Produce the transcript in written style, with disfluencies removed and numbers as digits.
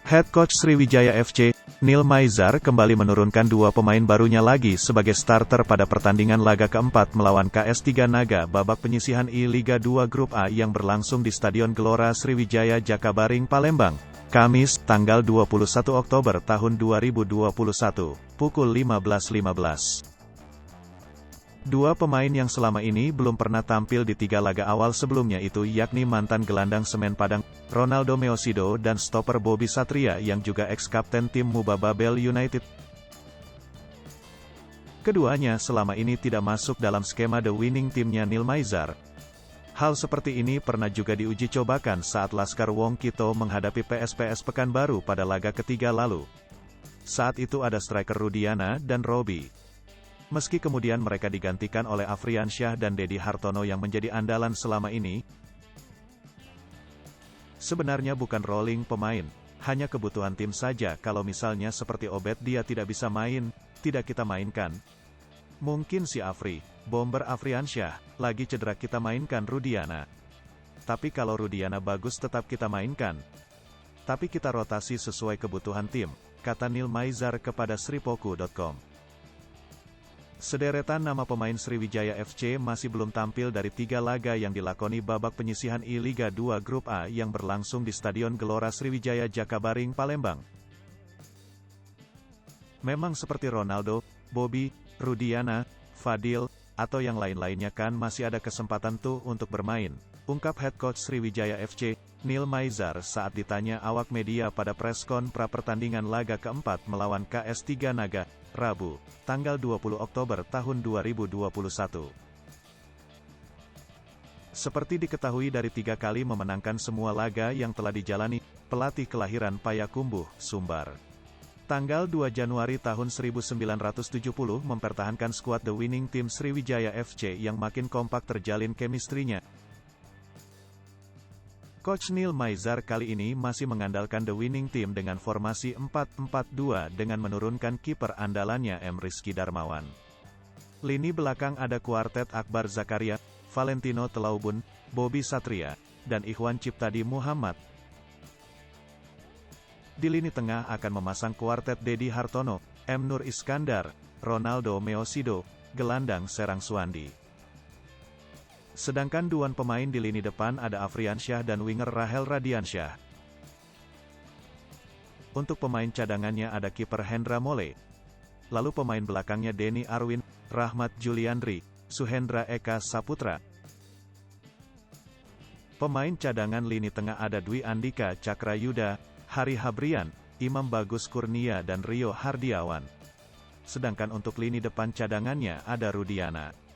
Head coach Sriwijaya FC, Neil Maizar kembali menurunkan dua pemain barunya lagi sebagai starter pada pertandingan laga keempat melawan KS3 Naga babak penyisihan I Liga 2 Grup A yang berlangsung di Stadion Gelora Sriwijaya Jakabaring, Palembang, Kamis, tanggal 21 Oktober tahun 2021, pukul 15.15. Dua pemain yang selama ini belum pernah tampil di tiga laga awal sebelumnya itu yakni mantan gelandang Semen Padang, Ronaldo Meosido dan stopper Bobby Satria yang juga ex-kapten tim Muba Babel United. Keduanya selama ini tidak masuk dalam skema The Winning Team-nya Neil Maizar. Hal seperti ini pernah juga diuji cobakan saat Laskar Wong Kito menghadapi PSPS Pekanbaru pada laga ketiga lalu. Saat itu ada striker Rudiana dan Robi. Meski kemudian mereka digantikan oleh Afriansyah dan Dedi Hartono yang menjadi andalan selama ini, sebenarnya bukan rolling pemain, hanya kebutuhan tim saja. Kalau misalnya seperti Obed dia tidak bisa main, tidak kita mainkan. Mungkin si Bomber Afriansyah, lagi cedera kita mainkan Rudiana. Tapi kalau Rudiana bagus tetap kita mainkan. Tapi kita rotasi sesuai kebutuhan tim, kata Neil Maizar kepada Sripoku.com. Sederetan nama pemain Sriwijaya FC masih belum tampil dari tiga laga yang dilakoni babak penyisihan I Liga 2 Grup A yang berlangsung di Stadion Gelora Sriwijaya Jakabaring, Palembang. Memang seperti Ronaldo, Bobby, Rudiana, Fadil, atau yang lain-lainnya kan masih ada kesempatan tuh untuk bermain, ungkap head coach Sriwijaya FC, Neil Maizar saat ditanya awak media pada preskon pra-pertandingan laga keempat melawan KS3 Naga, Rabu, tanggal 20 Oktober tahun 2021. Seperti diketahui dari 3 kali memenangkan semua laga yang telah dijalani, pelatih kelahiran Payakumbuh, Sumbar. Tanggal 2 Januari tahun 1970 mempertahankan skuad The Winning Team Sriwijaya FC yang makin kompak terjalin chemistry-nya. Coach Neil Maizar kali ini masih mengandalkan The Winning Team dengan formasi 4-4-2 dengan menurunkan kiper andalannya M. Rizky Darmawan. Lini belakang ada kuartet Akbar Zakaria, Valentino Telaubun, Bobby Satria, dan Ikhwan Ciptadi Muhammad. Di lini tengah akan memasang kuartet Dedi Hartono, M. Nur Iskandar, Ronaldo Meosido, gelandang Serang Suandi. Sedangkan duaan pemain di lini depan ada Afriansyah dan winger Rahel Radiansyah. Untuk pemain cadangannya ada kiper Hendra Mole. Lalu pemain belakangnya Denny Arwin, Rahmat Juliandri, Suhendra Eka Saputra. Pemain cadangan lini tengah ada Dwi Andika Cakrayuda, Hari Habrian, Imam Bagus Kurnia dan Rio Hardiawan. Sedangkan untuk lini depan cadangannya ada Rudiana.